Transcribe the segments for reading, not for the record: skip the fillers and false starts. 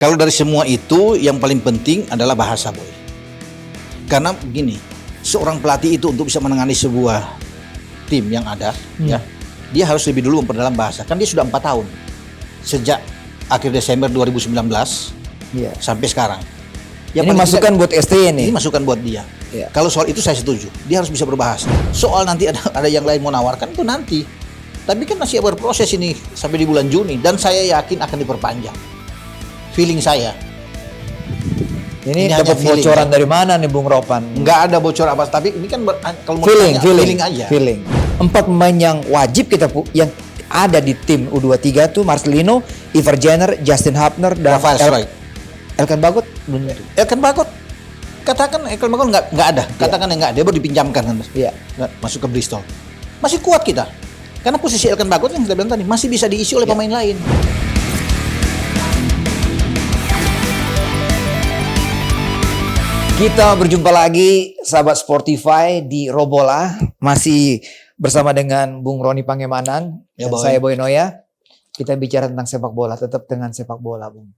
Kalau dari semua itu yang paling penting adalah bahasa, Boy. Karena begini, seorang pelatih itu untuk bisa menangani sebuah tim yang ada, ya, dia harus lebih dulu memperdalam bahasa. Kan dia sudah 4 tahun sejak akhir Desember 2019 sampai sekarang. Yang ini masukan buat STY nih. Ini masukan buat dia. Ya. Kalau soal itu saya setuju. Dia harus bisa berbahasa. Soal nanti ada yang lain mau nawarkan itu nanti. Tapi kan masih berproses ini sampai di bulan Juni dan saya yakin akan diperpanjang. Feeling saya. Ini dapat bocoran dari mana nih Bung Ropan? Enggak ada bocor apa, tapi ini kan kalau mau feeling aja. Feeling. 4 pemain yang wajib yang ada di tim U23 tuh Marcelino, Ivar Jenner, Justin Hapner dan Elkan Bagot belum ada. Elkan Bagot, katakan Elkan Bagot nggak ada. Katakan enggak, dia baru dipinjamkan kan. Iya. Masuk ke Bristol. Masih kuat kita. Karena posisi Elkan Bagot yang kita bilang tadi masih bisa diisi oleh pemain lain. Kita berjumpa lagi sahabat Sportify di Robola, masih bersama dengan Bung Roni Pangemanan dan saya Boy Noya. Kita bicara tentang sepak bola, tetap dengan sepak bola, Bung.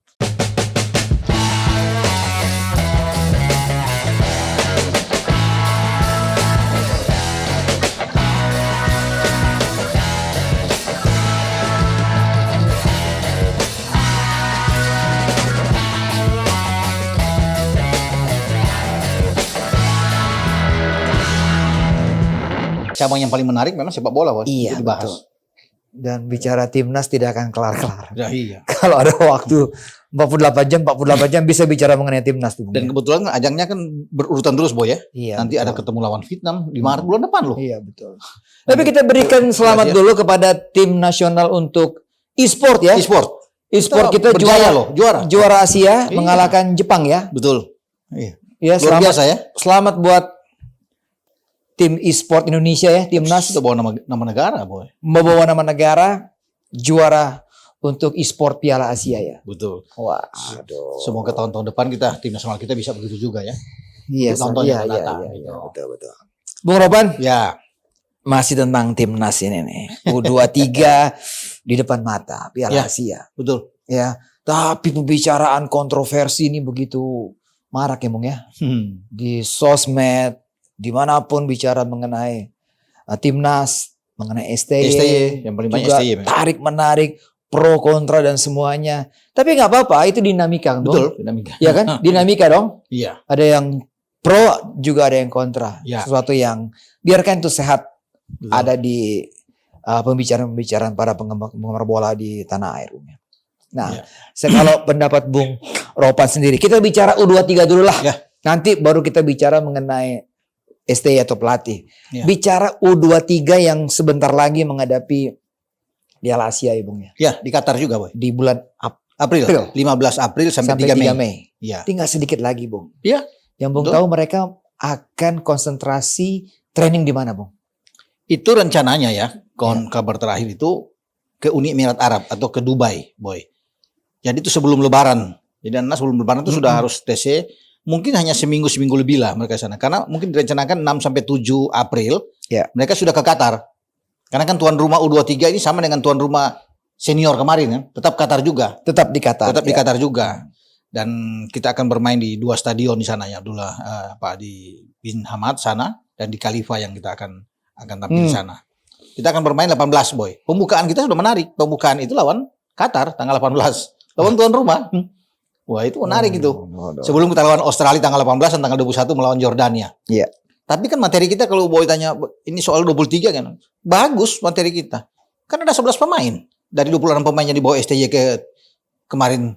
Cabang yang paling menarik memang sepak bola, Bos. Iya, dibahas. Betul. Dan bicara timnas tidak akan kelar-kelar. Ya, iya. Kalau ada waktu 48 jam bisa bicara mengenai timnas. Dan kebetulan ajangnya kan berurutan terus, Boy, ya. Iya, nanti betul. Ada ketemu lawan Vietnam di Maret bulan depan loh. Iya, betul. Tapi kita berikan selamat dulu kepada tim nasional untuk e-sport ya. E-sport kita juara Asia, mengalahkan Jepang ya. Betul. Iya. Ya, luar biasa ya. Selamat buat tim e-sport Indonesia ya, timnas. Sudah bawa nama negara, Boy. Membawa nama negara, juara untuk e-sport Piala Asia ya. Betul. Wah, semoga tahun-tahun depan tim nasional kita bisa begitu juga ya. Iya, iya, betul. Bung Ropan? Ya. Masih tentang timnas ini nih. U23 di depan mata Piala Asia. Betul. Ya, tapi pembicaraan kontroversi ini begitu marak ya, Bung ya. Di sosmed, dimanapun bicara mengenai timnas, mengenai STY, yang paling banyak juga STY, tarik menarik, pro kontra dan semuanya. Tapi nggak apa-apa, itu dinamika, betul, dinamika. Ya kan, dinamika dong. Iya. Ada yang pro, juga ada yang kontra. Ya. Sesuatu yang biarkan itu sehat. Betul. Ada di pembicaraan para penggemar bola di tanah air. Nah, kalau pendapat Bung Ropan sendiri, kita bicara U23 dulu lah. Ya. Nanti baru kita bicara mengenai STY atau pelatih. Ya. Bicara U23 yang sebentar lagi menghadapi Piala Asia ya, Bung ya. Ya, di Qatar juga, Boy. Di bulan April. 15 April sampai 3 Mei. Ya. Tinggal sedikit lagi, Bung. Iya. Yang Bung tahu mereka akan konsentrasi training di mana, Bung? Itu rencananya ya. Kabar terakhir itu ke Uni Emirat Arab atau ke Dubai, Boy. Jadi itu sebelum Lebaran. Jadi sebelum Lebaran itu sudah harus TC. Mungkin hanya seminggu lebih lah mereka sana. Karena mungkin direncanakan 6 sampai 7 April. Mereka sudah ke Qatar. Karena kan tuan rumah U23 ini sama dengan tuan rumah senior kemarin kan. Tetap Qatar juga. Tetap di Qatar. Tetap di Qatar juga. Dan kita akan bermain di 2 stadion di sana ya. Di Bin Hamad sana dan di Khalifa yang kita akan tampil di sana. Kita akan bermain 18, Boy. Pembukaan kita sudah menarik. Pembukaan itu lawan Qatar tanggal 18. Lawan tuan rumah. Wah, itu menarik itu. Sebelum kita lawan Australia tanggal 18 dan tanggal 21 melawan Jordania. Iya. Tapi kan materi kita kalau Boy tanya ini soal 23 kan. Bagus materi kita. Kan ada 11 pemain. Dari 26 pemain yang dibawa STY kemarin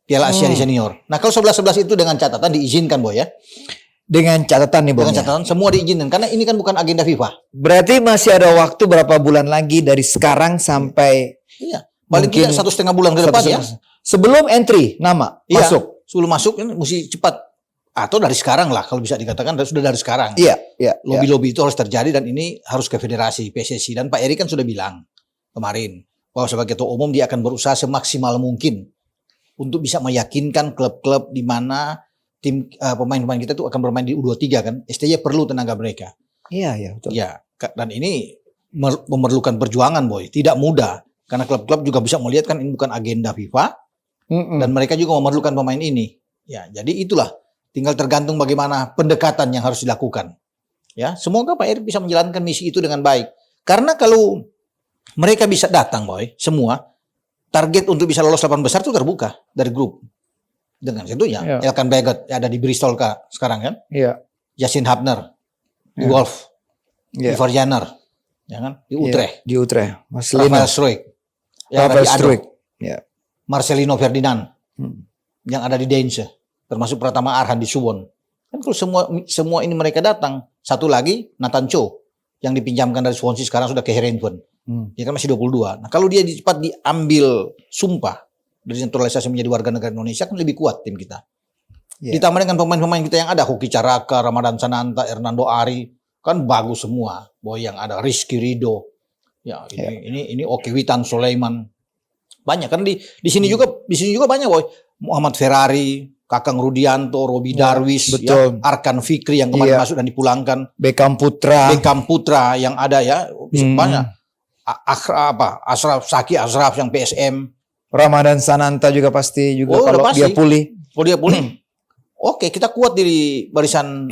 Piala Asia di senior. Nah, kalau 11-11 itu dengan catatan diizinkan, Boy ya. Dengan catatan nih, Bang. Dengan catatan semua diizinkan karena ini kan bukan agenda FIFA. Berarti masih ada waktu berapa bulan lagi dari sekarang sampai paling tidak 1,5 bulan ke depan ya. Sebelum entry nama masuk. Sebelum masuk ini mesti cepat. Atau dari sekarang lah kalau bisa dikatakan sudah dari sekarang. Iya. Lobby-lobby itu harus terjadi dan ini harus ke federasi PSSI dan Pak Eri kan sudah bilang kemarin bahwa sebagai ketua umum dia akan berusaha semaksimal mungkin untuk bisa meyakinkan klub-klub di mana tim pemain-pemain kita tuh akan bermain di U23 kan. STY perlu tenaga mereka. Iya, betul. Ya, dan ini memerlukan perjuangan, Boy. Tidak mudah karena klub-klub juga bisa melihat kan ini bukan agenda FIFA. Dan mereka juga memerlukan pemain ini. Ya, jadi itulah. Tinggal tergantung bagaimana pendekatan yang harus dilakukan. Ya, semoga Pak Erik bisa menjalankan misi itu dengan baik. Karena kalau mereka bisa datang, Boy, semua target untuk bisa lolos 8 besar itu terbuka dari grup. Dengan tentunya Elkan Bagot yang ada di Bristol sekarang kan. Iya. Justin Hubner di Wolf. Ivar Janner, ya kan? Di Utrecht. Di Utrecht. Rafael Struijk. Yang ada di Ado. Marcelino Ferdinand. Yang ada di Deinze. Termasuk Pratama Arhan di Suwon. Kan kalau semua ini mereka datang. Satu lagi Nathan Cho yang dipinjamkan dari Swansea sekarang sudah ke Heerenveen. Dia kan masih 22. Nah, kalau dia cepat diambil sumpah dari naturalisasi menjadi warga negara Indonesia kan lebih kuat tim kita. Ditambah dengan pemain-pemain kita yang ada, Hoki Caraka, Ramadan Sananta, Hernando Ari, kan bagus semua. Boy yang ada Rizky Ridho. Ya, ini Oke Witan Sulaiman. Banyak kan di sini juga banyak, Boy. Muhammad Ferrari, Kakang Rudianto, Robi Darwis, betul. Arkan Fikri yang kemarin masuk dan dipulangkan. Beckham Putra yang ada ya, banyak. Ashraf Saki Ashraf yang PSM. Ramadan Sananta juga pasti juga kalau dia pulih. Kalau dia pulih. Oke, kita kuat di barisan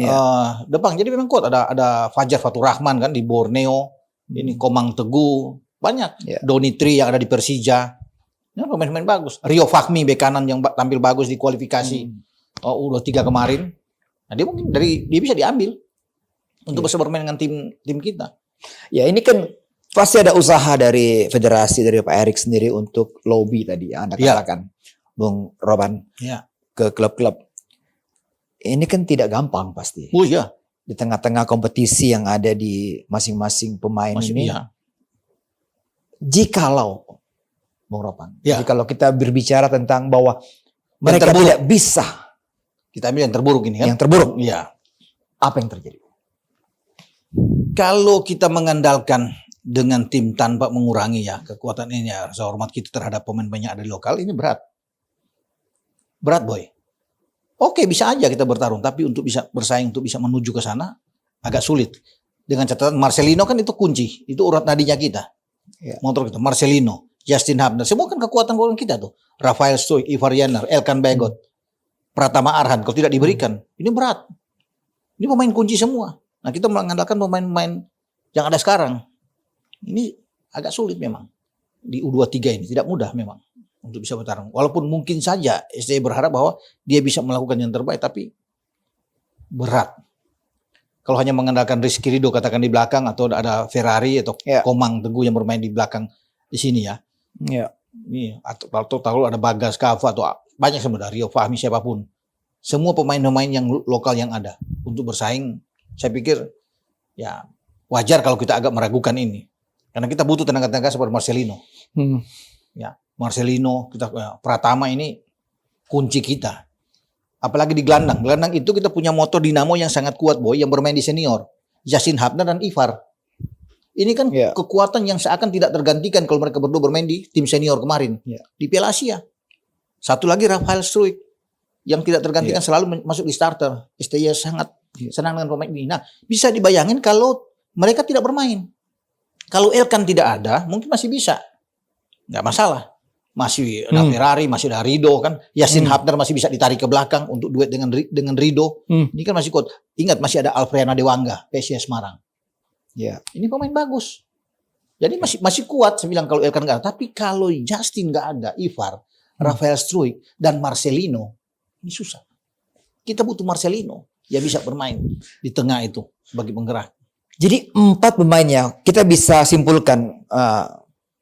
depan. Jadi memang kuat. Ada Fajar Fatur Rahman kan di Borneo. Ini Komang Teguh. Banyak. Doni Tri yang ada di Persija. Ya, pemain-pemain bagus. Rio Fahmi bek kanan yang tampil bagus di kualifikasi U23 kemarin. Nah, dia bisa diambil untuk bisa bermain dengan tim kita. Ya, ini kan pasti ada usaha dari federasi, dari Pak Erik sendiri untuk lobby tadi yang Anda katakan, Bung Roban, ke klub-klub. Ini kan tidak gampang pasti. Oh iya. Di tengah-tengah kompetisi yang ada di masing-masing pemain ini. Jikalau, Bung Roban, jikalau kita berbicara tentang bahwa mereka tidak bisa. Kita ambil yang terburuk ini kan. Yang terburuk. Iya. Apa yang terjadi? Kalau kita mengandalkan dengan tim tanpa mengurangi kekuatan ini rasa hormat kita terhadap pemain-pemain yang ada di lokal ini berat. Berat, Boy. Oke, bisa aja kita bertarung, tapi untuk bisa bersaing, untuk bisa menuju ke sana agak sulit. Dengan catatan Marcelino kan itu kunci, itu urat nadinya kita. Motor kita, Marcelino, Justin Hubner, semua kan kekuatan kita tuh. Rafael Struijk, Ivar Janner, Elkan Bagot, Pratama Arhan, kalau tidak diberikan, ini berat. Ini pemain kunci semua. Nah, kita mengandalkan pemain-pemain yang ada sekarang. Ini agak sulit memang. Di U23 ini tidak mudah memang untuk bisa bertarung. Walaupun mungkin saja STY berharap bahwa dia bisa melakukan yang terbaik, tapi berat. Kalau hanya mengandalkan Rizky Ridho katakan di belakang, atau ada Ferrari atau Komang Teguh yang bermain di belakang di sini Ini atau tahu ada Bagas Kava atau banyak sebenarnya Rio Fahmi siapapun. Semua pemain-pemain yang lokal yang ada untuk bersaing, saya pikir wajar kalau kita agak meragukan ini. Karena kita butuh tenaga-tenaga seperti Marcelino. Marcelino, Pratama ini kunci kita. Apalagi di gelandang. Gelandang itu kita punya motor dinamo yang sangat kuat, Boy, yang bermain di senior. Justin Hubner dan Ivar. Ini kan kekuatan yang seakan tidak tergantikan kalau mereka berdua bermain di tim senior kemarin. Di Piala Asia. Satu lagi Rafael Struijk yang tidak tergantikan selalu masuk di starter. STY sangat senang dengan pemain ini. Nah, bisa dibayangin kalau mereka tidak bermain. Kalau Elkan tidak ada, mungkin masih bisa. Nggak masalah. Masih ada Ferrari, masih ada Ridho kan. Justin Hubner masih bisa ditarik ke belakang untuk duet dengan Ridho. Ini kan masih kuat. Ingat masih ada Alfreana Dewangga, PSIS Semarang. Ini pemain bagus. Jadi masih kuat saya bilang kalau Elkan nggak ada. Tapi kalau Justin nggak ada, Ivar, Rafael Struijk dan Marcelino, ini susah. Kita butuh Marcelino yang bisa bermain di tengah itu sebagai penggerak. Jadi 4 pemain yang kita bisa simpulkan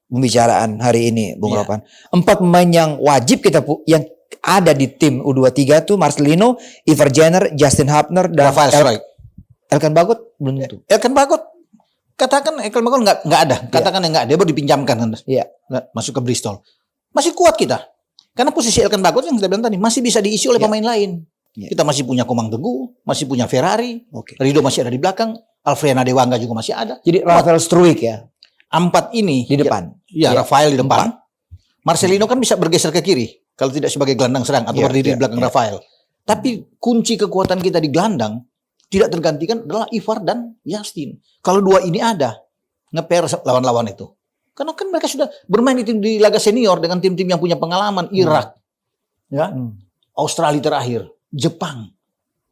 pembicaraan hari ini, Bung Ropan. 4 pemain yang wajib yang ada di tim U23 tuh Marcelino, Ivar Janner, Justin Hubner, dan Rafael Struijk. Elkan Bagot belum tentu. Elkan Bagot, katakan Elkan Bagot nggak ada. Katakan yang nggak ada, dia baru dipinjamkan kan. Masuk ke Bristol. Masih kuat kita. Karena posisi Elkan Bagot yang kita bilang tadi masih bisa diisi oleh pemain lain. Kita masih punya Komang Teguh, masih punya Ferrari, Ridho masih ada di belakang, Alfreana Dewangga juga masih ada. Jadi Rafael Struijk 4 ini di depan. Rafael di depan. Marcelino kan bisa bergeser ke kiri kalau tidak sebagai gelandang serang atau berdiri di belakang Rafael. Tapi kunci kekuatan kita di gelandang tidak tergantikan adalah Ivar dan Justin. Kalau 2 ini ada, nge-pair lawan-lawan itu. Karena kan mereka sudah bermain di laga senior dengan tim-tim yang punya pengalaman, Irak, ya. Australia terakhir, Jepang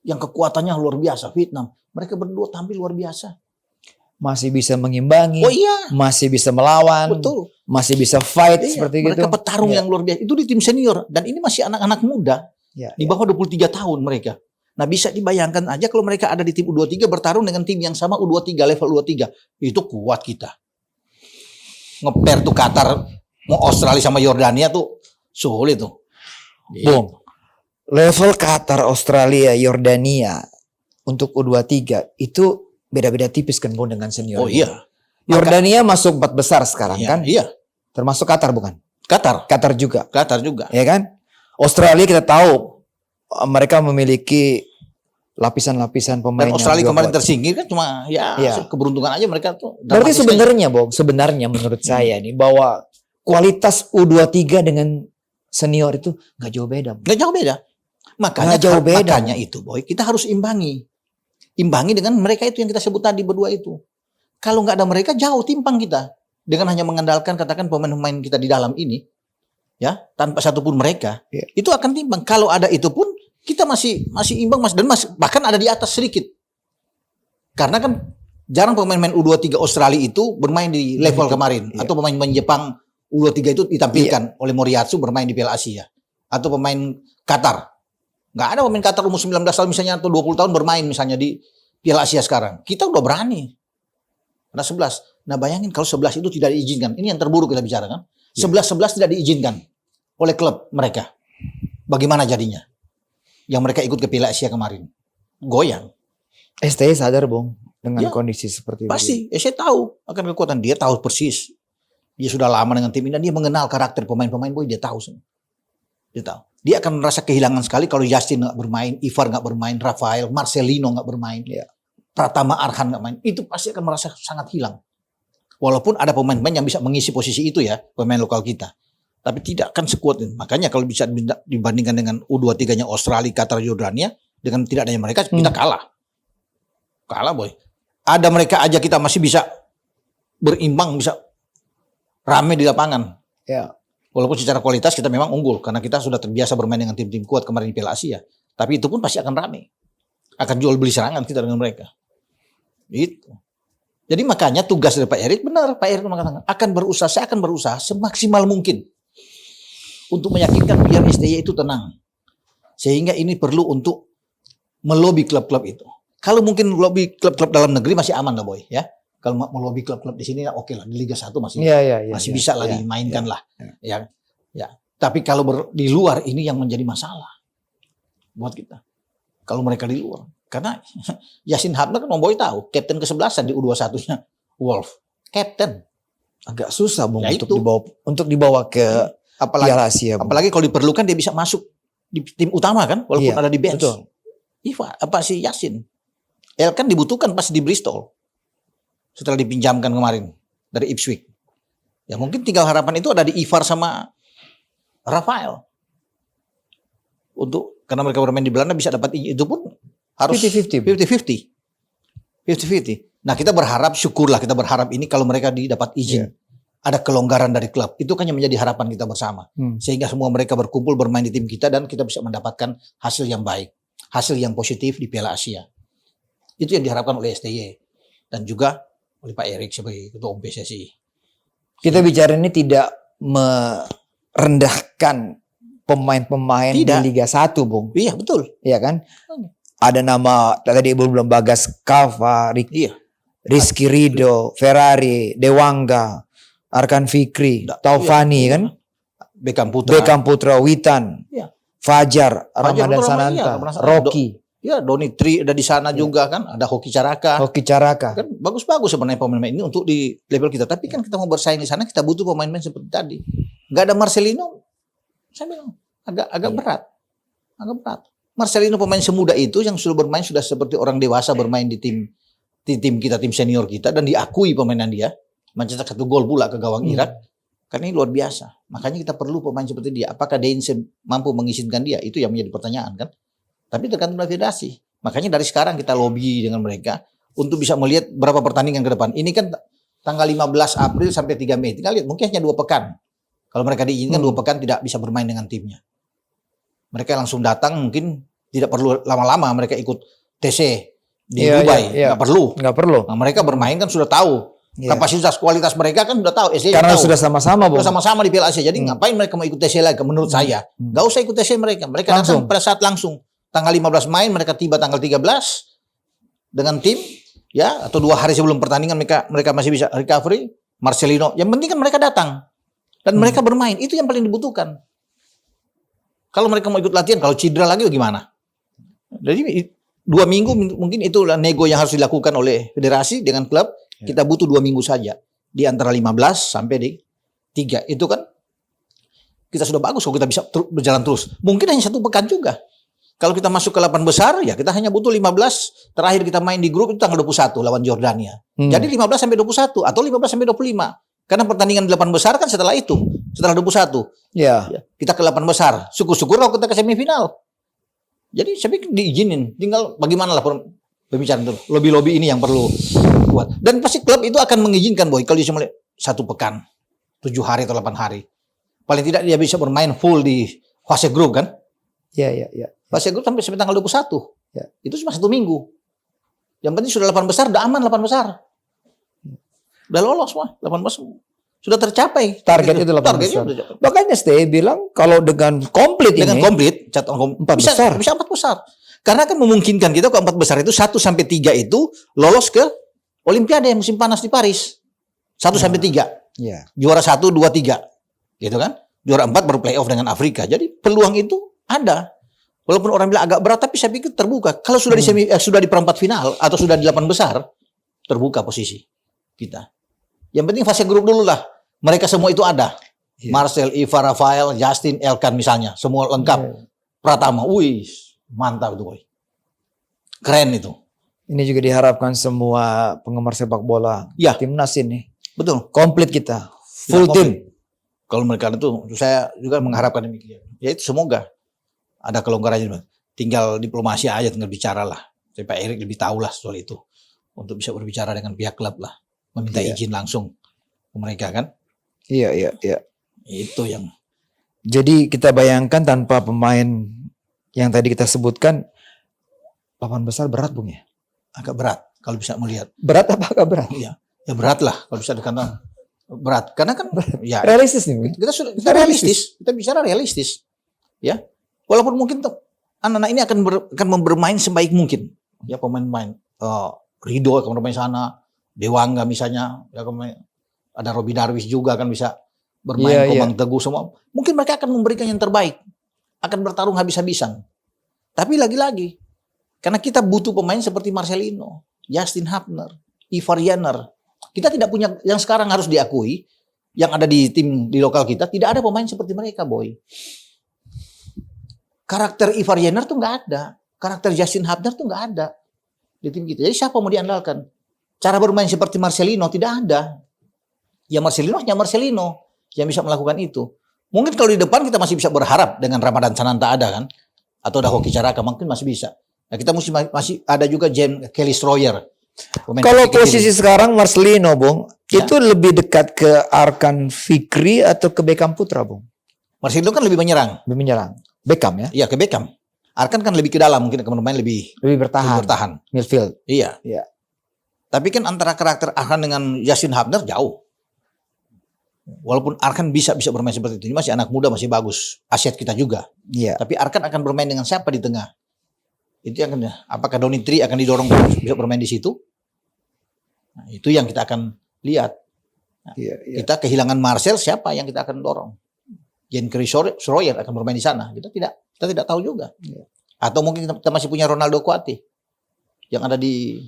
yang kekuatannya luar biasa, Vietnam, mereka berdua tampil luar biasa. Masih bisa mengimbangi, Oh iya, masih bisa melawan, betul. masih bisa fight Iya, seperti mereka gitu. petarung yang luar biasa. Itu di tim senior dan ini masih anak-anak muda. Ya, Di bawah 23 tahun mereka. Nah, bisa dibayangkan aja kalau mereka ada di tim U23 bertarung dengan tim yang sama U23 level U23. Itu kuat kita. Ngeper tuh Qatar, mau Australia sama Yordania tuh sulit tuh. Bung, level Qatar, Australia, Yordania untuk U23 itu beda-beda tipis kan Bung dengan senior. Oh iya. Yordania masuk 4 besar sekarang Iya, kan? iya. Termasuk Qatar bukan? Qatar Qatar juga. juga. Ya kan? Australia kita tahu mereka memiliki lapisan-lapisan pemain Dan yang Australia juga kemarin kuat. tersingkir kan cuma Iya. keberuntungan aja mereka tuh. Berarti dramatis sebenarnya menurut saya nih bahwa kualitas U23 dengan senior itu nggak jauh beda. Nggak jauh beda. Makanya, Nggak jauh beda. makanya itu boy, kita harus imbangi. Imbangi dengan mereka itu yang kita sebut tadi berdua itu. Kalau nggak ada mereka jauh timpang kita. Dengan hanya mengandalkan katakan pemain-pemain kita di dalam ini, ya tanpa satupun mereka, Iya. itu akan timpang. Kalau ada itu pun kita masih imbang dan bahkan ada di atas sedikit. Karena kan jarang pemain-pemain U23 Australia itu bermain di level kemarin. Iya. Atau pemain-pemain Jepang U23 itu ditampilkan oleh Moriyasu bermain di Piala Asia. Atau pemain Qatar. Nggak ada pemain Qatar umur 19 tahun misalnya atau 20 tahun bermain misalnya di Piala Asia sekarang. Kita udah berani. Ada 11. Nah bayangin kalau 11 itu tidak diizinkan. Ini yang terburuk kita bicara kan. 11-11 tidak diizinkan oleh klub mereka. Bagaimana jadinya? Yang mereka ikut ke Piala Asia kemarin. Goyang. STI sadar Bung dengan Ya, kondisi seperti itu. Pasti. Saya tahu akan kekuatan. Dia tahu persis. Dia sudah lama dengan tim ini. Dan dia mengenal karakter pemain-pemain. Boy, dia tahu semua. Dia tahu. Dia akan merasa kehilangan sekali kalau Justin nggak bermain, Ivar nggak bermain, Rafael, Marcelino nggak bermain, Ya. Pratama Arhan nggak main. Itu pasti akan merasa sangat hilang. Walaupun ada pemain-pemain yang bisa mengisi posisi itu ya, pemain lokal kita. Tapi tidak akan sekuat itu. Makanya kalau bisa dibandingkan dengan U23-nya Australia, Qatar, Jordania, dengan tidak adanya mereka, kita kalah. Kalah boy. Ada mereka aja kita masih bisa berimbang, bisa rame di lapangan. Ya. Walaupun secara kualitas kita memang unggul karena kita sudah terbiasa bermain dengan tim-tim kuat kemarin di Piala Asia. Tapi itu pun pasti akan rame. Akan jual beli serangan kita dengan mereka. Gitu. Jadi makanya tugas dari Pak Erik benar. Pak Erik mengatakan saya akan berusaha semaksimal mungkin untuk meyakinkan biar STY itu tenang. Sehingga ini perlu untuk melobi klub-klub itu. Kalau mungkin melobi klub-klub dalam negeri masih aman lah boy ya. Kalau melobi klub-klub di sini oke lah, di Liga 1 masih bisa lah dimainkan lah. Ya. Tapi kalau di luar ini yang menjadi masalah buat kita. Kalau mereka di luar. Karena Yasin Habna kan Boy tahu, kapten ke-11 di U21-nya Wolf. Kapten. Agak susah Bung Ya untuk dibawa ke Piala Asia. Bung. Apalagi kalau diperlukan dia bisa masuk di tim utama kan, walaupun ada di bench. Betul. Yasin. El kan dibutuhkan pas di Bristol. Setelah dipinjamkan kemarin dari Ipswich. Ya mungkin tinggal harapan itu ada di Ivar sama Rafael. Karena mereka bermain di Belanda bisa dapat itu pun harus 50-50. Nah kita berharap, syukurlah kita berharap ini kalau mereka dapat izin. Ada kelonggaran dari klub. Itu kan yang menjadi harapan kita bersama. Sehingga semua mereka berkumpul bermain di tim kita dan kita bisa mendapatkan hasil yang baik. Hasil yang positif di Piala Asia. Itu yang diharapkan oleh STY. Dan juga oleh Pak Erik sebagai Ketua Umum PSSI. Kita bicara ini tidak merendahkan pemain-pemain di Liga 1, Bung. Iya, betul. Iya kan? Ada nama tadi Ibu belum Bagas Kava, Rizky Rido, Ferrari, Dewangga, Arkan Fikri, Taufani kan? Beckham Putra, Witan, Fajar, Ramadan Sananta, Rocky. Ya, Doni Tri ada di sana juga kan, ada Hoki Caraka. Kan bagus-bagus sebenarnya pemain-pemain ini untuk di level kita. Tapi kan kita mau bersaing di sana, kita butuh pemain-pemain seperti tadi. Gak ada Marcelino, saya bilang agak berat. Agak berat. Marcelino pemain semuda itu yang sudah bermain sudah seperti orang dewasa bermain di tim kita, tim senior kita dan diakui permainan dia. Mencetak 1 gol pula ke gawang Irak. Karena ini luar biasa. Makanya kita perlu pemain seperti dia. Apakah Deinze mampu mengizinkan dia? Itu yang menjadi pertanyaan kan. Tapi tergantung dari federasi. Makanya dari sekarang kita lobby dengan mereka untuk bisa melihat berapa pertandingan ke depan. Ini kan tanggal 15 April sampai 3 Mei. Tinggal lihat mungkin hanya 2 pekan. Kalau mereka diizinkan 2 pekan tidak bisa bermain dengan timnya. Mereka langsung datang, mungkin tidak perlu lama-lama mereka ikut TC di Iya, Dubai, iya, iya. nggak perlu. Nggak perlu. Nah, mereka bermain kan sudah tahu Iya. kapasitas kualitas mereka kan sudah tahu. SC Karena tahu. sudah sama-sama, Bung. Sudah sama-sama di Piala Asia. Jadi ngapain mereka mau ikut TC lagi? Menurut saya, nggak usah ikut TC mereka. Mereka Langsung. datang pada saat langsung. Tanggal 15 main mereka tiba tanggal 13 dengan tim, ya, atau 2 hari sebelum pertandingan mereka masih bisa recovery. Marcelino, yang penting kan mereka datang dan mereka bermain. Itu yang paling dibutuhkan. Kalau mereka mau ikut latihan, kalau cedera lagi bagaimana? Jadi 2 minggu mungkin itulah nego yang harus dilakukan oleh federasi dengan klub. Kita butuh 2 minggu saja. Di antara 15 sampai di 3. Itu kan kita sudah bagus kalau kita bisa berjalan terus. Mungkin hanya 1 pekan juga. Kalau kita masuk ke 8 besar, ya kita hanya butuh 15. Terakhir kita main di grup itu tanggal 21 lawan Jordania. Jadi 15 sampai 21 atau 15 sampai 25. Karena pertandingan 8 besar kan setelah itu. Setelah 21. Ya. Kita ke 8 besar. Syukur-syukur kalau kita ke semifinal. Jadi saya pikir diizinin. Tinggal bagaimana lah pembicaraan itu. Lobby-lobby ini yang perlu buat. Dan pasti klub itu akan mengizinkan boy. Kalau dia cuma 1 pekan. 7 hari atau 8 hari. Paling tidak dia bisa bermain full di fase grup kan. Ya. Fase grup sampai tanggal 21. Ya. Itu cuma 1 minggu. Yang penting sudah 8 besar. Udah aman 8 besar. Udah lolos wah. 8 besar. Sudah tercapai. Target itu 8 Targetnya besar. udah tercapai. Makanya Stay bilang kalau dengan komplit Dengan ini komplit. Catatan 4 besar. Bisa 4 besar. Karena kan memungkinkan kita ke 4 besar itu 1 sampai 3 itu lolos ke Olimpiade musim panas di Paris. 1 sampai 3. Ya. Juara 1, 2, 3. Gitu kan? Juara 4 baru playoff dengan Afrika. Jadi peluang itu ada. Walaupun orang bilang agak berat tapi saya pikir terbuka. Kalau sudah sudah di perempat final atau sudah di 8 besar, terbuka posisi kita. Yang penting fase grup dulu lah. Mereka semua itu ada. Iya. Marcel, Iva, Rafael, Justin, Elkan misalnya, semua lengkap. Pratama, wih, mantap itu boy. Keren itu. Ini juga diharapkan semua penggemar sepak bola Ya. timnas ini Betul. komplit kita, full Tidak tim. komplit. Kalau mereka itu, saya juga mengharapkan demikian. Ya itu semoga ada kelonggaran juga. Tinggal diplomasi aja, tinggal bicara lah. Saya Pak Erik lebih tahu lah soal itu. Untuk bisa berbicara dengan pihak klub lah. Meminta Iya. izin langsung ke mereka kan. Iya. Itu yang Jadi kita bayangkan tanpa pemain yang tadi kita sebutkan 8 besar berat Bung ya. agak berat kalau bisa melihat. Berat apa agak berat? Iya, ya berat lah kalau bisa dikatakan berat. Karena kan ya Realistis nih Bung. kita realistis. Kita bicara realistis. Ya. Walaupun mungkin anak-anak ini akan bermain sebaik mungkin. Ya pemain-pemain Rido akan bermain sana, Dewangga misalnya, ya ada Robi Darwis juga kan bisa bermain, Komang Teguh semua. Mungkin mereka akan memberikan yang terbaik. Akan bertarung habis-habisan. Tapi lagi-lagi karena kita butuh pemain seperti Marcelino, Justin Hapner, Ivar Jenner. Kita tidak punya yang sekarang harus diakui yang ada di tim di lokal kita tidak ada pemain seperti mereka, boy. Karakter Ivar Jenner tuh nggak ada, karakter Justin Hapner tuh nggak ada di tim kita. Jadi siapa mau diandalkan? Cara bermain seperti Marcelino tidak ada. Ya Marcelino hanya Marcelino yang bisa melakukan itu. Mungkin kalau di depan kita masih bisa berharap dengan Ramadan Sananta ada kan, atau ada Hoki Caraka mungkin masih bisa. Nah kita masih ada juga Kelly Stroyer. Kalau posisi sekarang Marcelino, Bung, itu lebih dekat ke Arkan Fikri atau ke Beckham Putra, Bung? Marcelino kan lebih menyerang. Lebih menyerang. Beckham ya? Iya ke Beckham. Arkan kan lebih ke dalam, mungkin akan bermain lebih bertahan. Midfield. Iya. Iya. Tapi kan antara karakter Arkan dengan Justin Hapner jauh. Walaupun Arkan bisa bermain seperti itu, ini masih anak muda, masih bagus. Aset kita juga. Iya. Tapi Arkan akan bermain dengan siapa di tengah? Itu yang apakah Donitri akan didorong bisa bermain di situ? Nah, itu yang kita akan lihat. Nah, kita kehilangan Marcel, siapa yang kita akan dorong? Kelly Stroyer akan bermain di sana. Kita tidak tahu juga. Iya. Atau mungkin kita masih punya Ronaldo Kuati yang ada di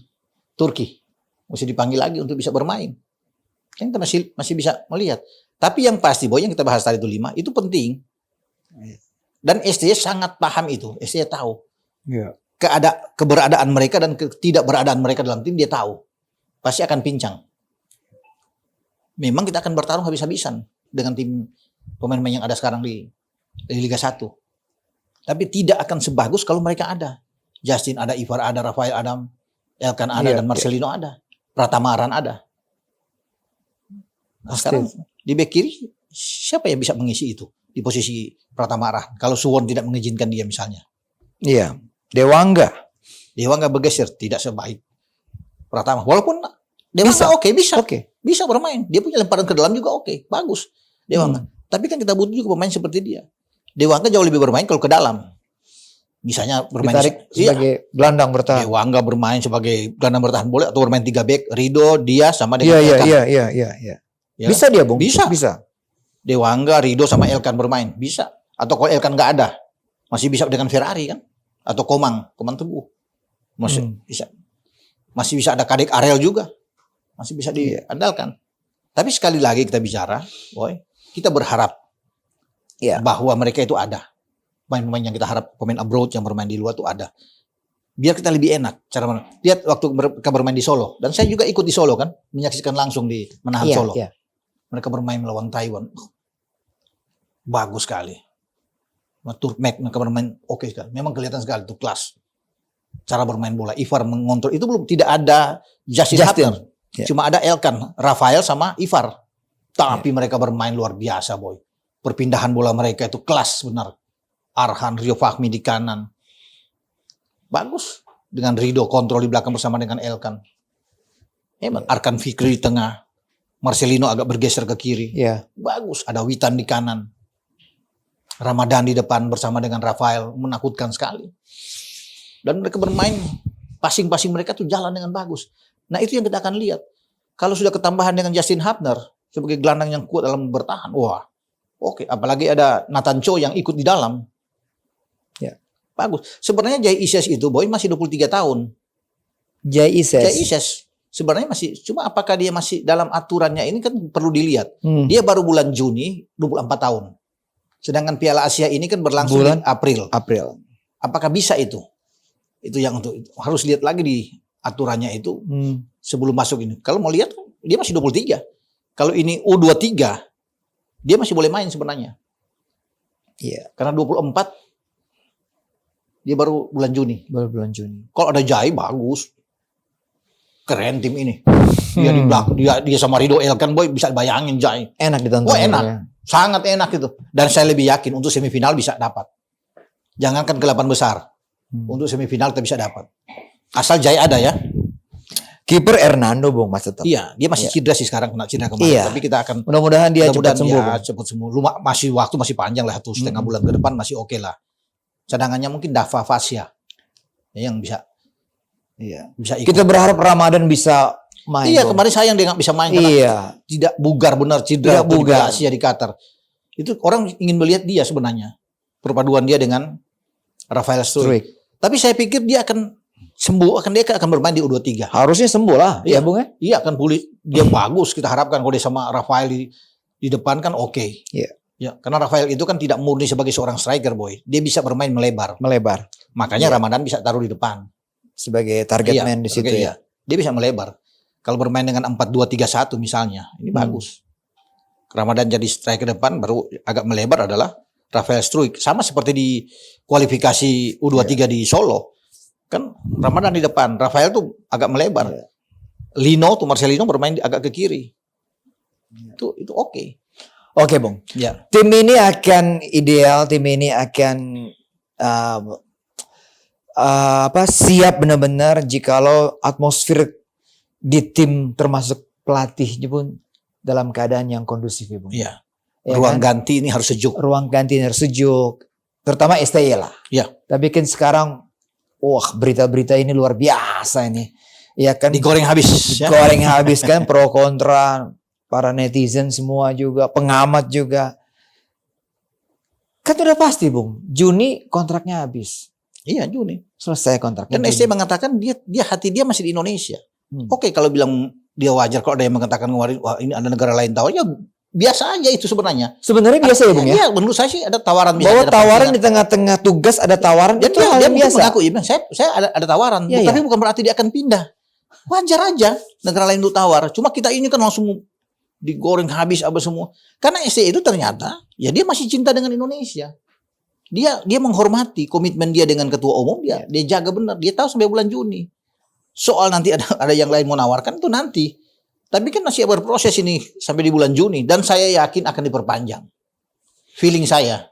Turki. Mesti dipanggil lagi untuk bisa bermain. Kan kita masih bisa melihat. Tapi yang pasti boy yang kita bahas tadi itu 5 itu penting. Dan STY sangat paham itu. STY tahu. Iya. Keberadaan mereka dan ketidakberadaan mereka dalam tim dia tahu. Pasti akan pincang. Memang kita akan bertarung habis-habisan dengan tim pemain-pemain yang ada sekarang di Liga 1. Tapi tidak akan sebagus kalau mereka ada. Justin ada, Ivar ada, Rafael Adam, Elkan ada, dan Marcelino ada. Pratama Aran ada. Nah, sekarang di bek kiri siapa yang bisa mengisi itu? di posisi Pratama Arhan. Kalau Suwon tidak mengizinkan dia misalnya. Iya. Dewangga. Dewangga bergeser tidak sebaik Pratama. Walaupun Dewangga Bisa. oke, bisa. Oke. Bisa bermain. Dia punya lemparan ke dalam juga oke. Bagus. Dewangga. Tapi kan kita butuh juga pemain seperti dia. Dewangga jauh lebih bermain kalau ke dalam. Misalnya bermain Ditarik sebagai gelandang bertahan. Dewangga bermain sebagai gelandang bertahan boleh atau bermain 3 back, Rido, dia sama dengan Elkan. Iya. Ya. Bisa dia, Bung? Bisa. Bisa. Dewangga, Rido sama Elkan bermain, bisa. Atau kalau Elkan nggak ada, masih bisa dengan Ferrari kan? Atau Komang Teguh. Masih bisa. Masih bisa ada Kadek Arel juga. Masih bisa diandalkan. Tapi sekali lagi kita bicara, boy, kita berharap bahwa mereka itu ada. Pemain-pemain yang kita harap, pemain abroad yang bermain di luar itu ada. Biar kita lebih enak cara lihat waktu mereka bermain di Solo, dan saya juga ikut di Solo kan, menyaksikan langsung di Manahan Solo. Iya. Mereka bermain melawan Taiwan, bagus sekali. Turkmek mereka bermain oke sekali. Memang kelihatan sekali itu kelas. Cara bermain bola, Ivar mengontrol itu belum, tidak ada Justin Hapner. Cuma ada Elkan, Rafael sama Ivar. Tapi mereka bermain luar biasa, boy. Perpindahan bola mereka itu kelas benar. Arhan, Rio Fahmi di kanan. Bagus. Dengan Rido kontrol di belakang bersama dengan Elkan. Hebat. Arkan Fikri di tengah. Marcelino agak bergeser ke kiri. Iya. Bagus. Ada Witan di kanan. Ramadan di depan bersama dengan Rafael. Menakutkan sekali. Dan mereka bermain. Passing-passing mereka tuh jalan dengan bagus. Nah itu yang kita akan lihat. Kalau sudah ketambahan dengan Justin Hapner. Sebagai gelandang yang kuat dalam bertahan. Wah. Oke. Apalagi ada Nathan Cho yang ikut di dalam. Ya. Bagus. Sebenarnya Jai Ises itu boy masih 23 tahun. Jai Ises. Jai Ises sebenarnya masih, cuma apakah dia masih dalam aturannya ini kan perlu dilihat. Dia baru bulan Juni 24 tahun. Sedangkan Piala Asia ini kan berlangsung bulan April. Apakah bisa itu? Itu yang untuk harus lihat lagi di aturannya itu sebelum masuk ini. Kalau mau lihat dia masih 23. Kalau ini U23 dia masih boleh main sebenarnya. Iya. Karena 24 dia baru bulan Juni. Kalau ada Jai bagus. Keren tim ini. Dia di belakang, dia sama Rido Elkan boy bisa bayangin Jai. Enak ditonton. Oh enak. Ya. Sangat enak itu. Dan saya lebih yakin untuk semifinal bisa dapat. Jangankan ke 8 besar. Untuk semifinal kita bisa dapat. Asal Jai ada ya. Kiper Hernando Bung Mas tetap. Iya, dia masih cedera sih sekarang, kena cedera kemarin. Iya. Tapi kita akan mudah-mudahan dia cepat sembuh. Ya, cepat sembuh. Masih waktu masih panjang lah, 1,5 bulan ke depan masih oke lah. Cadangannya mungkin Dava Fasya yang bisa. Iya, bisa ikut. Kita berharap Ramadan bisa main. Iya, kemarin sayang dia nggak bisa main karena tidak bugar benar, cedera bugar Asia di Qatar. Itu orang ingin melihat dia sebenarnya. Perpaduan dia dengan Rafael Struijk. Tapi saya pikir dia akan sembuh, dia akan bermain di U23. Harusnya sembuh lah, ya Bung ya. Iya, akan pulih. Dia bagus, kita harapkan kalau dia sama Rafael di depan kan oke. Iya. Ya, karena Rafael itu kan tidak murni sebagai seorang striker, boy. Dia bisa bermain melebar. Makanya Ramadan bisa taruh di depan sebagai target man di situ ya. Dia bisa melebar. Kalau bermain dengan 4-2-3-1 misalnya, ini bagus. Ramadan jadi striker depan baru agak melebar adalah Rafael Struijk. Sama seperti di kualifikasi U23 di Solo. Kan Ramadan di depan, Rafael tuh agak melebar. Lino tuh Marcelino bermain agak ke kiri. Itu oke. Oke, Bung. Ya. Tim ini akan ideal, tim ini akan siap benar-benar jikalau atmosfer di tim termasuk pelatihnya pun dalam keadaan yang kondusif, ya, Bung. Iya. Ruang ganti ini harus sejuk. Terutama STY lah. Iya. Tapi kan sekarang berita-berita ini luar biasa ini. Ya kan digoreng habis. Digoreng habis kan pro kontra. Para netizen semua juga, pengamat juga. Kan udah pasti, Bung. Juni kontraknya habis. Iya, Juni. Selesai kontraknya. Dan SC mengatakan dia hati dia masih di Indonesia. Oke, kalau bilang dia wajar, kalau ada yang mengatakan kemarin, wah ini ada negara lain tahu, ya biasa aja itu sebenarnya. Sebenarnya biasa ya, Bung ya? Iya, menurut saya sih ada tawaran. Bahwa tawaran di tengah-tengah tugas ada tawaran, itu hal yang biasa. Mengaku, saya ada tawaran, tapi bukan berarti dia akan pindah. Wajar aja negara lain itu tawar. Cuma kita ini kan langsung digoreng habis apa semua. Karena SC itu ternyata ya dia masih cinta dengan Indonesia. Dia menghormati komitmen dia dengan ketua umum, dia jaga benar. Dia tahu sampai bulan Juni. Soal nanti ada yang lain mau nawarkan itu nanti. Tapi kan masih berproses ini sampai di bulan Juni dan saya yakin akan diperpanjang. Feeling saya.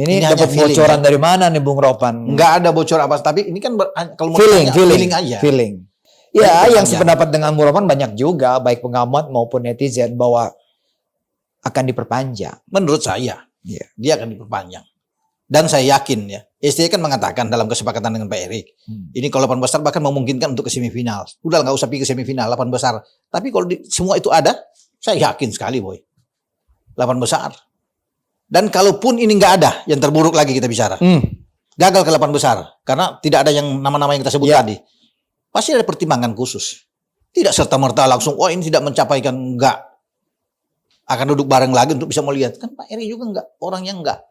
Ini hanya dapat feeling, bocoran dari mana nih Bung Ropan? Nggak ada bocor apa, tapi ini kan kalau mau Feeling aja. Feeling. Feeling Ya, yang aja. sependapat dengan Bung Ropan banyak juga, baik pengamat maupun netizen, bahwa akan diperpanjang. Menurut saya, Iya. dia akan diperpanjang. Dan saya yakin ya, STY kan mengatakan dalam kesepakatan dengan Pak Erik, ini kalau 8 besar bahkan memungkinkan untuk ke semifinal. Udah nggak usah pergi ke semifinal, 8 besar. Tapi kalau semua itu ada, saya yakin sekali boy. 8 besar. Dan kalaupun ini nggak ada, yang terburuk lagi kita bicara. Gagal ke 8 besar. Karena tidak ada yang nama-nama yang kita sebut tadi. Pasti ada pertimbangan khusus. Tidak serta-merta langsung, oh ini tidak mencapaikan, enggak. Akan duduk bareng lagi untuk bisa melihat. Kan Pak Erik juga enggak, orang yang enggak.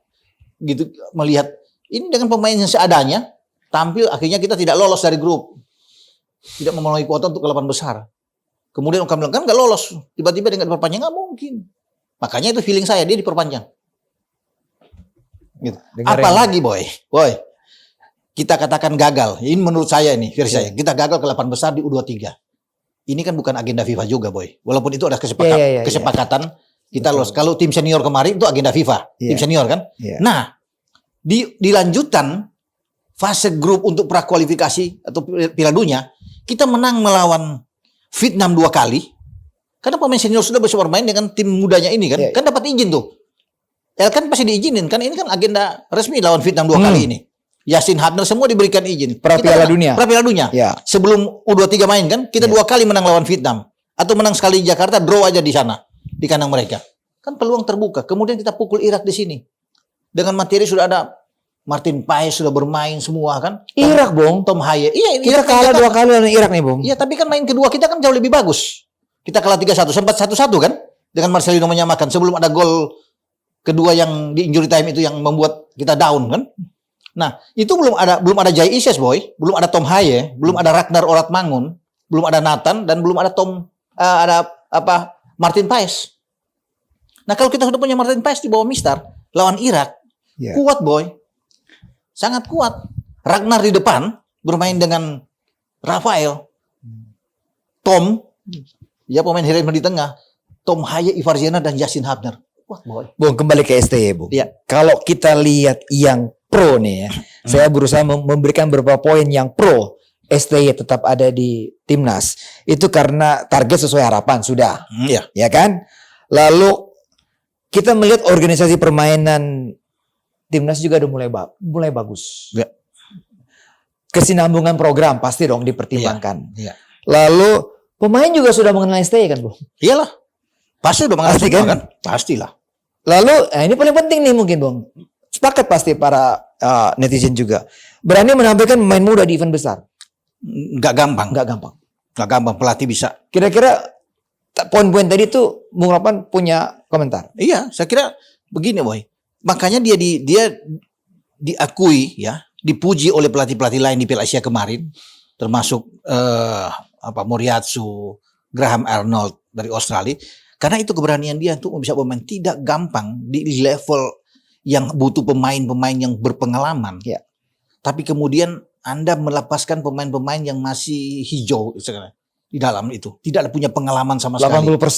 Gitu melihat, ini dengan pemain yang seadanya, tampil akhirnya kita tidak lolos dari grup. Tidak memenuhi kuota untuk ke 8 besar. Kemudian kami bilang, kan enggak lolos. Tiba-tiba dengan diperpanjang, enggak mungkin. Makanya itu feeling saya, dia diperpanjang. Gitu. Apalagi boy, kita katakan gagal. Ini menurut saya ini, versi saya. Kita gagal ke 8 besar di U23. Ini kan bukan agenda FIFA juga boy. Walaupun itu ada kesepakatan. Kita lolos. Kalau tim senior kemarin itu agenda FIFA. Tim senior kan. Nah, di lanjutan fase grup untuk prakualifikasi atau Piala Dunia, kita menang melawan Vietnam 2 kali. Karena pemain senior sudah bisa bermain dengan tim mudanya ini kan. Kan dapat izin tuh. Kan pasti diizinin kan, ini kan agenda resmi lawan Vietnam 2 kali ini. Yassin Habner semua diberikan izin. Piala Dunia. Ya. Sebelum U23 main kan, kita 2 kali menang lawan Vietnam. Atau menang sekali di Jakarta, draw aja di sana, di kandang mereka. Kan peluang terbuka. Kemudian kita pukul Irak di sini. Dengan materi sudah ada Martin Paes sudah bermain semua kan. Irak Bung. Tom Haye. Iya, kita kalah 2 kali lawan Irak nih Bung. Iya, tapi kan main kedua kita kan jauh lebih bagus. Kita kalah 3-1, sempat 1-1 kan. Dengan Marcelino menyamakan sebelum ada gol kedua yang di injury time itu yang membuat kita down kan. Nah, itu belum ada Jai Ises boy, belum ada Tom Haye, belum ada Ragnar Oratmangun, belum ada Nathan dan belum ada Martin Paes. Nah, kalau kita sudah punya Martin Paes di bawah Mistar lawan Irak, kuat boy. Sangat kuat. Ragnar di depan bermain dengan Rafael. Tom, ya pemain hero di tengah. Tom Haye, Ivar Zena dan Yassin Habner. Wah, boy. Bung, kembali ke STY, Bung. Ya. Kalau kita lihat yang pro nih ya, saya berusaha memberikan beberapa poin yang pro STY tetap ada di timnas. Itu karena target sesuai harapan sudah, ya kan? Lalu kita melihat organisasi permainan timnas juga udah mulai bagus. Ya. Kesinambungan program pasti dong dipertimbangkan. Ya. Lalu pemain juga sudah mengenal STY kan, Bung? Iyalah. Pasti udah mengenal kan? Pastilah. Lalu, ini paling penting nih mungkin Bung. Sepakat pasti para netizen juga. Berani menampilkan pemain muda di event besar. Nggak gampang. Pelatih bisa. Kira-kira poin-poin tadi tuh Bung Ropan punya komentar? Iya, saya kira begini boy. Makanya dia diakui ya, dipuji oleh pelatih-pelatih lain di Piala Asia kemarin. Termasuk Moriatsu, Graham Arnold dari Australia. Karena itu keberanian dia untuk bisa bermain tidak gampang di level yang butuh pemain-pemain yang berpengalaman. Ya. Tapi kemudian Anda melepaskan pemain-pemain yang masih hijau di dalam itu. Tidak punya pengalaman sama 80%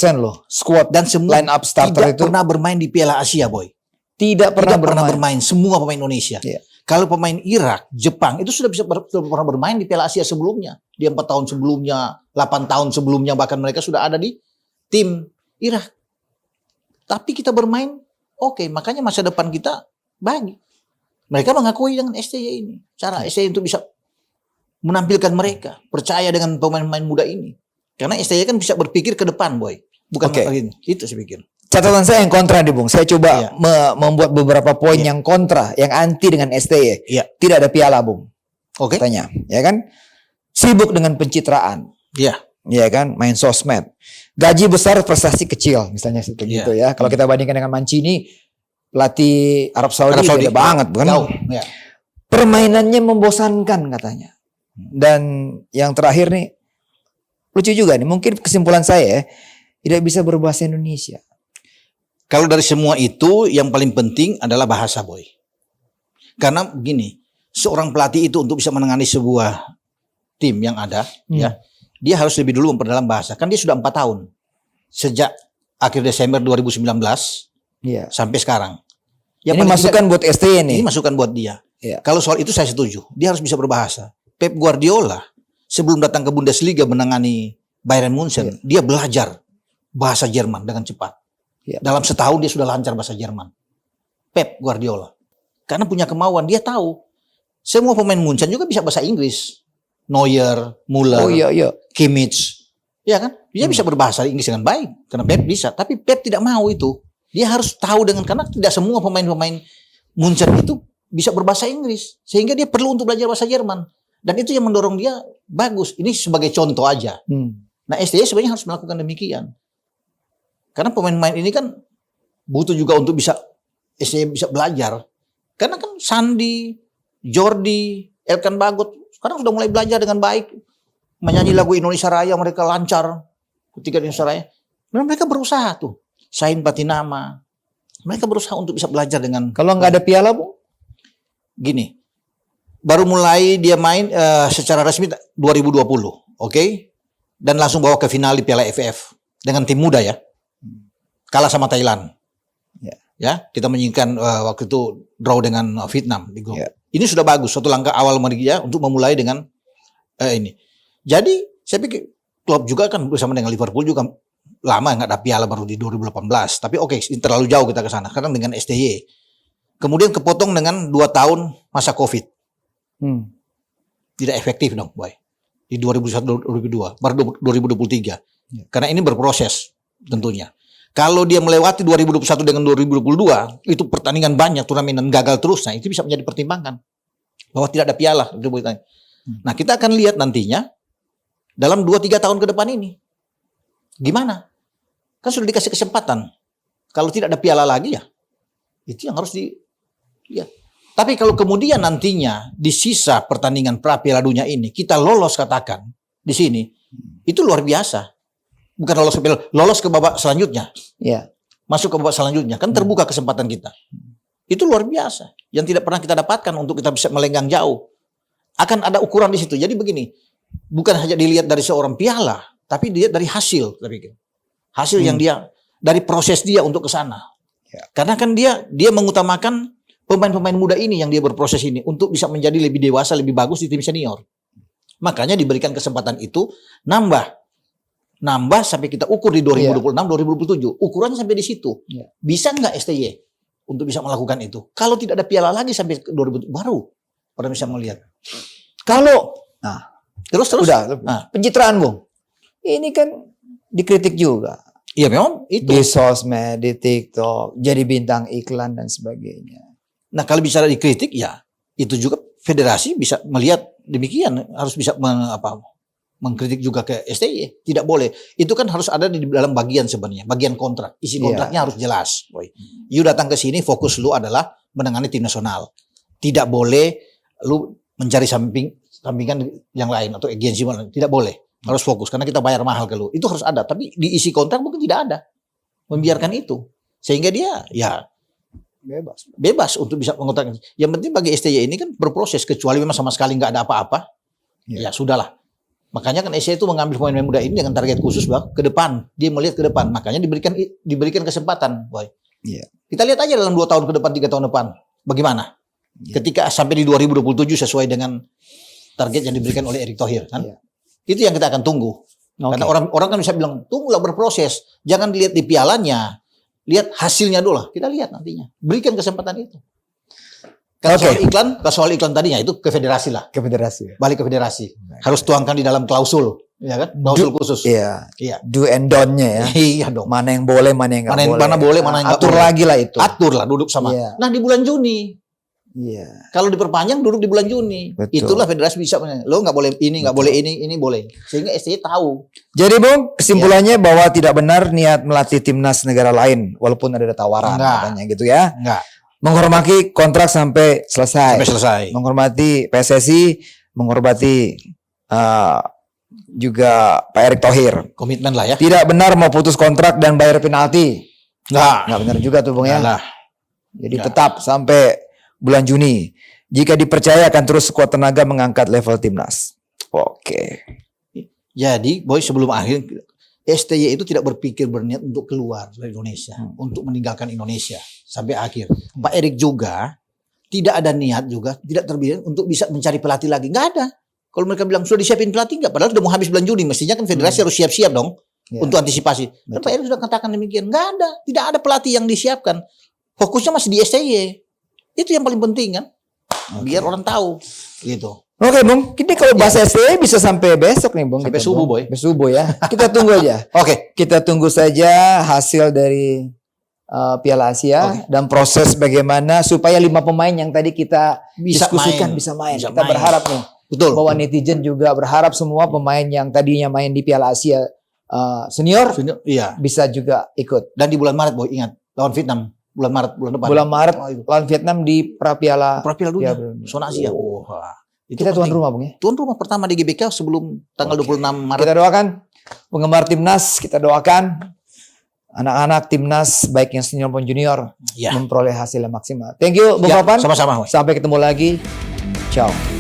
sekali. 80% loh. Squad dan semua line up starter tidak itu pernah bermain di Piala Asia, boy. Tidak pernah bermain semua pemain Indonesia. Ya. Kalau pemain Irak, Jepang itu sudah pernah bermain di Piala Asia sebelumnya. Di 4 tahun sebelumnya, 8 tahun sebelumnya bahkan mereka sudah ada di tim Irak. Tapi kita bermain oke, makanya masa depan kita bagi. Mereka mengakui dengan STY ini. Cara STY untuk bisa menampilkan mereka. Percaya dengan pemain-pemain muda ini. Karena STY kan bisa berpikir ke depan, boy. Bukan ini. Itu saya pikir. Catatan saya yang kontra nih, Bung. Saya coba membuat beberapa poin yang kontra, yang anti dengan STY. Tidak ada piala, Bung. Oke. Katanya, ya kan? Sibuk dengan pencitraan. Iya. Ya kan, main sosmed. Gaji besar, prestasi kecil, misalnya seperti itu ya. Kalau kita bandingkan dengan Mancini, pelatih Arab Saudi beda banget, bukan? Ya. Permainannya membosankan katanya. Dan yang terakhir nih, lucu juga nih. Mungkin kesimpulan saya tidak bisa berbahasa Indonesia. Kalau dari semua itu, yang paling penting adalah bahasa, boy. Karena begini, seorang pelatih itu untuk bisa menangani sebuah tim yang ada, ya. Dia harus lebih dulu memperdalam bahasa. Kan dia sudah 4 tahun. Sejak akhir Desember 2019 Iya. sampai sekarang. Ya, Ini paling masukan buat STY nih. ini masukan buat dia. Iya. Kalau soal itu saya setuju. Dia harus bisa berbahasa. Pep Guardiola sebelum datang ke Bundesliga menangani Bayern Munchen, dia belajar bahasa Jerman dengan cepat. Iya. Dalam setahun dia sudah lancar bahasa Jerman. Pep Guardiola. Karena punya kemauan, dia tahu. Semua pemain Munchen juga bisa bahasa Inggris. Neuer, Müller, Oh iya. Kimmich. Ya kan? Dia bisa berbahasa Inggris dengan baik. Karena Pep bisa. Tapi Pep tidak mau itu. Dia harus tahu karena tidak semua pemain-pemain Munchen itu bisa berbahasa Inggris. Sehingga dia perlu untuk belajar bahasa Jerman. Dan itu yang mendorong dia bagus. Ini sebagai contoh aja. Nah, STY sebenarnya harus melakukan demikian. Karena pemain-pemain ini kan butuh juga untuk STY bisa belajar. Karena kan Sandi, Jordi, Elkan Bagot sekarang sudah mulai belajar dengan baik. Menyanyi lagu Indonesia Raya mereka lancar. Ketika di Indonesia Raya. Dan mereka berusaha tuh. Sain Patinama. Mereka berusaha untuk bisa belajar dengan. Kalau nggak ada piala, Bu? Gini. Baru mulai dia main secara resmi 2020. Oke? Dan langsung bawa ke final di Piala AFF. Dengan tim muda ya. Kalah sama Thailand. Ya, kita menyingkirkan waktu itu draw dengan Vietnam di grup. Ini sudah bagus, suatu langkah awal dia untuk memulai dengan ini. Jadi saya pikir klub juga kan bersama dengan Liverpool juga lama nggak ada piala, baru di 2018. Tapi oke, terlalu jauh kita ke sana karena dengan STY. Kemudian kepotong dengan 2 tahun masa Covid. Tidak efektif dong, boy. Di 2021-2022, baru 2023. Karena ini berproses tentunya. Kalau dia melewati 2021 dengan 2022, itu pertandingan banyak, turnamen dan gagal terus. Nah, itu bisa menjadi pertimbangan bahwa tidak ada piala. Nah, kita akan lihat nantinya dalam 2-3 tahun ke depan ini. Gimana? Kan sudah dikasih kesempatan. Kalau tidak ada piala lagi ya, itu yang harus ya. Tapi kalau kemudian nantinya di sisa pertandingan pra Piala Dunia ini kita lolos katakan di sini, itu luar biasa. Bukan lolos ke babak selanjutnya. Iya. Masuk ke babak selanjutnya. Kan terbuka kesempatan kita. Itu luar biasa. Yang tidak pernah kita dapatkan untuk kita bisa melenggang jauh. Akan ada ukuran di situ. Jadi begini. Bukan hanya dilihat dari seorang piala. Tapi dilihat dari hasil. Hasil yang dari proses dia untuk ke sana. Ya. Karena kan dia mengutamakan pemain-pemain muda ini yang dia berproses ini. Untuk bisa menjadi lebih dewasa, lebih bagus di tim senior. Makanya diberikan kesempatan itu nambah sampai kita ukur di 2026, 2027. Ukurannya sampai di situ. Bisa nggak STY untuk bisa melakukan itu? Kalau tidak ada piala lagi sampai 2027, baru orang bisa melihat. Kalau terus udah pencitraan, Bung. Ini kan dikritik juga. Iya memang itu. Di sosmed, di TikTok, jadi bintang iklan dan sebagainya. Nah, kalau bicara dikritik ya itu juga federasi bisa melihat demikian, harus bisa mengkritik juga ke STY. Tidak boleh. Itu kan harus ada di dalam bagian sebenarnya. Bagian kontrak. Isi kontraknya harus jelas. Boy. You datang ke sini, fokus lu adalah menangani tim nasional. Tidak boleh lu mencari sampingan yang lain atau agensi lain. Tidak boleh. Harus fokus. Karena kita bayar mahal ke lu. Itu harus ada. Tapi di isi kontrak mungkin tidak ada. Membiarkan itu. Sehingga dia bebas untuk bisa mengontrak. Yang penting bagi STY ini kan berproses. Kecuali memang sama sekali nggak ada apa-apa. Ya sudahlah. Makanya kan STY itu mengambil pemain muda ini dengan target khusus ke depan. Dia melihat ke depan. Makanya diberikan kesempatan, boy. Kita lihat aja dalam 2 tahun ke depan, 3 tahun depan. Bagaimana? Ketika sampai di 2027 sesuai dengan target yang diberikan oleh Erick Thohir. Kan? Itu yang kita akan tunggu. Karena orang kan bisa bilang, tunggulah berproses. Jangan dilihat di pialanya. Lihat hasilnya dulu lah. Kita lihat nantinya. Berikan kesempatan itu. Kalau soal iklan tadinya itu ke federasi lah. Ke federasi. Balik ke federasi. Harus tuangkan di dalam klausul, ya kan? Klausul khusus. Iya. Do and don't-nya ya. Iya dong. Mana yang boleh, mana yang nggak boleh. Mana boleh, mana yang nggak boleh. Atur lagi lah itu. Atur lah, duduk sama. Nah di bulan Juni. Kalau diperpanjang duduk di bulan Juni. Betul. Itulah federasi bisa. Lo nggak boleh ini, nggak boleh ini boleh. Sehingga STY tahu. Jadi Bung, kesimpulannya bahwa tidak benar niat melatih timnas negara lain, walaupun ada tawaran katanya gitu ya. Enggak. Menghormati kontrak sampai selesai. Menghormati PSSI, menghormati juga Pak Erick Thohir. Komitmen lah ya. Tidak benar mau putus kontrak dan bayar penalti. Nggak benar juga tuh Bung ya. Jadi Nggak. tetap sampai bulan Juni. Jika dipercaya akan terus sekuat tenaga mengangkat level timnas. Oke. Jadi boy sebelum akhir STY itu tidak berpikir berniat untuk keluar dari Indonesia, untuk meninggalkan Indonesia sampai akhir. Pak Erik juga tidak ada niat juga, tidak terbiasa untuk bisa mencari pelatih lagi. Nggak ada. Kalau mereka bilang sudah disiapin pelatih nggak, padahal sudah mau habis bulan Juni, mestinya kan federasi harus siap-siap dong untuk antisipasi. Dan Pak Erik sudah katakan demikian, nggak ada, tidak ada pelatih yang disiapkan. Fokusnya masih di STY. Itu yang paling penting kan, biar orang tahu gitu. Oke, Bung. Kita kalau bahas STY bisa sampai besok nih, Bung. Sampai Kita, subuh, Bung. Boy. Sampai subuh ya. Kita tunggu aja. Oke. Kita tunggu saja hasil dari Piala Asia dan proses bagaimana supaya 5 pemain yang tadi kita Bisa diskusikan main. bisa main. Bisa Kita main. berharap nih Betul. bahwa netizen juga berharap semua pemain yang tadinya main di Piala Asia senior Iya. bisa juga ikut. Dan di bulan Maret, Boy, ingat lawan Vietnam. Bulan Maret, bulan depan. Bulan Maret Oh, itu. lawan Vietnam di Piala Piala Dunia. Piala Dunia. Zona Asia. Wah. Itu Kita tuan penting. rumah, Bung ya. Tuan rumah pertama di GBK sebelum tanggal 26 Maret. Kita doakan penggemar timnas, kita doakan anak-anak timnas baik yang senior maupun junior Ya. memperoleh hasil yang maksimal. Thank you, Bung Ya, Papan. sama-sama, Boy. Sampai ketemu lagi. Ciao.